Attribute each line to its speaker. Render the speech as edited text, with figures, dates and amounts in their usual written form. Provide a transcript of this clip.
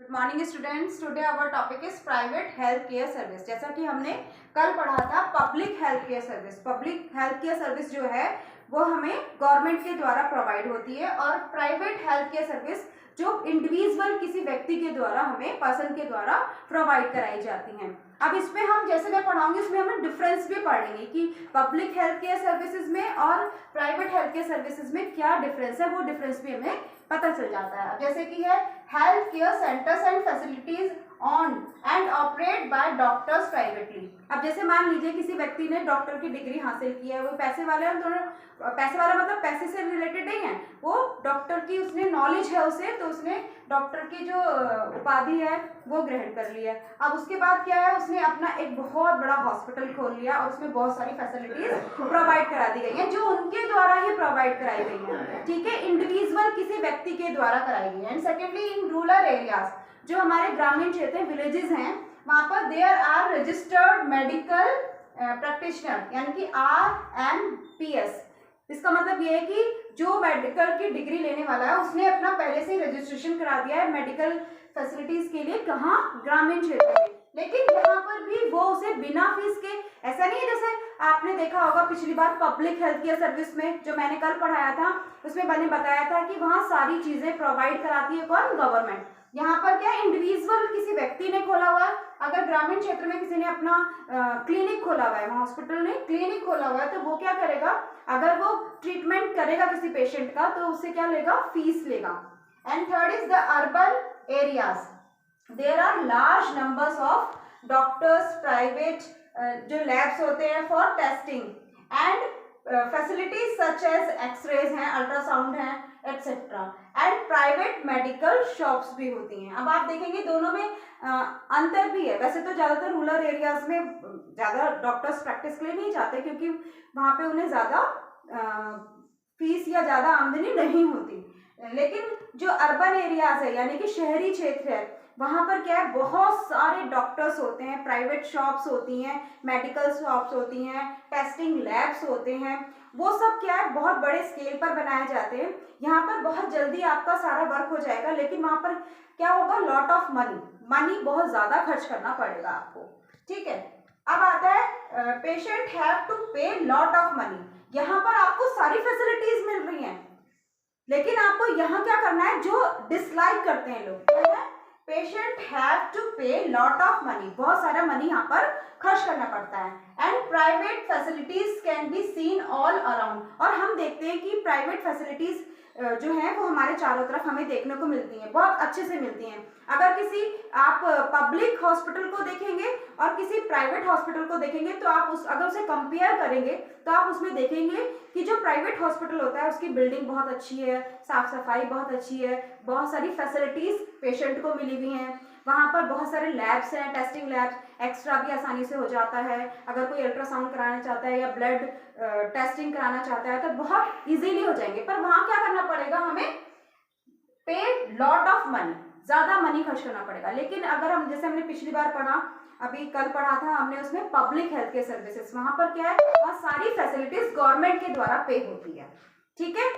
Speaker 1: Good morning students. Today our topic is private health care service. जैसा कि हमने कल पढ़ा था public health care service. Public health care service जो है वो हमें गवर्नमेंट के द्वारा प्रोवाइड होती है, और प्राइवेट हेल्थ केयर सर्विस जो इंडिविजुअल किसी व्यक्ति के द्वारा हमें पर्सन के द्वारा प्रोवाइड कराई जाती हैं। अब इसमें हम जैसे मैं पढ़ाऊंगी उसमें हमें डिफरेंस भी पढ़ लेंगे कि पब्लिक हेल्थ केयर सर्विसेज में और प्राइवेट हेल्थ केयर सर्विसेज में क्या डिफरेंस है, वो डिफरेंस भी हमें पता चल जाता है। जैसे कि है health care centres and facilities on and operate bye doctors privately. अब जैसे मान लीजिए किसी व्यक्ति ने डॉक्टर की डिग्री हासिल की है, वो पैसे वाले हैं, दोनों पैसे वाला मतलब पैसे से रिलेटेड नहीं है, वो डॉक्टर की उसने नॉलेज है उसे, तो उसने डॉक्टर की जो उपाधि है वो ग्रहण कर ली है। अब उसके बाद क्या है, उसने अपना एक बहुत बड़ा हॉस्पिटल खोल लिया और उसमें बहुत सारी फैसिलिटीज प्रोवाइड करा दी गई हैं जो उनके द्वारा ही प्रोवाइड कराई गई हैं। ठीक है, इंडिविजुअल किसी व्यक्ति के द्वारा कराई गई है। And secondly in rural areas, जो हमारे ग्रामीण क्षेत्र विलेजेस हैं, वहां पर there are registered medical practitioner यानी कि RMPS। इसका मतलब ये है कि जो मेडिकल की डिग्री लेने वाला है उसने अपना पहले से रजिस्ट्रेशन करा दिया है मेडिकल फैसिलिटीज के लिए, कहाँ, ग्रामीण क्षेत्र में। लेकिन यहाँ पर भी वो उसे बिना फीस के, ऐसा नहीं है जैसे आपने देखा होगा पिछली बार पब्लिक हेल्थ केयर सर्विस में जो मैंने कल पढ़ाया था उसमें मैंने बताया था कि वहाँ सारी चीजें प्रोवाइड कराती है कौन, गवर्नमेंट। यहाँ पर क्या इंडिविजुअल किसी व्यक्ति ने खोला हुआ है, अगर ग्रामीण क्षेत्र में किसी ने अपना क्लिनिक खोला हुआ है, हॉस्पिटल ने क्लिनिक खोला हुआ है, तो वो क्या करेगा, अगर वो ट्रीटमेंट करेगा किसी पेशेंट का तो उससे क्या लेगा, फीस लेगा। And third is the urban areas, there are large numbers of doctors, private जो लैब्स होते हैं for testing and facilities such as x rays हैं, अल्ट्रासाउंड हैं, etcetera, and private medical shops भी होती हैं। अब आप देखेंगे दोनों में अंतर भी है। वैसे तो ज़्यादातर रूरल एरियाज में ज़्यादा डॉक्टर्स प्रैक्टिस के लिए नहीं जाते क्योंकि वहाँ पे उन्हें ज़्यादा फीस या ज़्यादा आमदनी नहीं होती। लेकिन जो अर्बन एरियाज है यानी कि शहरी क्षेत्र है, वहाँ पर क्या है, बहुत सारे डॉक्टर्स होते हैं, प्राइवेट शॉप्स होती हैं, मेडिकल शॉप्स होती हैं, टेस्टिंग लैब्स होते हैं, वो सब क्या है बहुत बड़े स्केल पर बनाए जाते हैं। यहाँ पर बहुत जल्दी आपका सारा वर्क हो जाएगा, लेकिन वहाँ पर क्या होगा, लॉट ऑफ मनी बहुत ज़्यादा खर्च करना पड़ेगा आपको। ठीक है, अब आता है पेशेंट हैव टू पे लॉट ऑफ मनी। यहाँ पर आपको सारी फैसिलिटीज मिल रही हैं, लेकिन आपको यहाँ क्या करना है, जो डिसलाइक करते हैं लोग, पेशेंट हैव टू पे लॉट ऑफ मनी, बहुत सारा मनी यहाँ पर खर्च करना पड़ता है। And private facilities can be seen all around, और हम देखते हैं कि प्राइवेट फैसिलिटीज जो है वो हमारे चारों तरफ हमें देखने को मिलती हैं, बहुत अच्छे से मिलती हैं। अगर किसी आप पब्लिक हॉस्पिटल को देखेंगे और किसी प्राइवेट हॉस्पिटल को देखेंगे तो आप अगर उसे कंपेयर करेंगे तो आप उसमें देखेंगे कि जो प्राइवेट हॉस्पिटल होता है उसकी बिल्डिंग बहुत अच्छी है, साफ सफाई बहुत अच्छी है, बहुत सारी फैसिलिटीज पेशेंट को मिली हुई हैं, वहाँ पर बहुत सारे लैब्स हैं, टेस्टिंग लैब्स, एक्सरा भी आसानी से हो जाता है। अगर कोई अल्ट्रासाउंड कराना चाहता है या ब्लड टेस्टिंग कराना चाहता है तो बहुत इजीली हो जाएंगे। पर वहाँ क्या करना पड़ेगा, हमें पे लॉट ऑफ मनी, ज़्यादा मनी खर्च करना पड़ेगा। लेकिन अगर हम जैसे हमने पिछली बार पढ़ा, अभी कल पढ़ा था हमने, उसमें पब्लिक हेल्थ केयर सर्विसेज, वहाँ पर क्या है, वहाँ सारी फैसिलिटीज गवर्नमेंट के द्वारा पे होती है। ठीक है,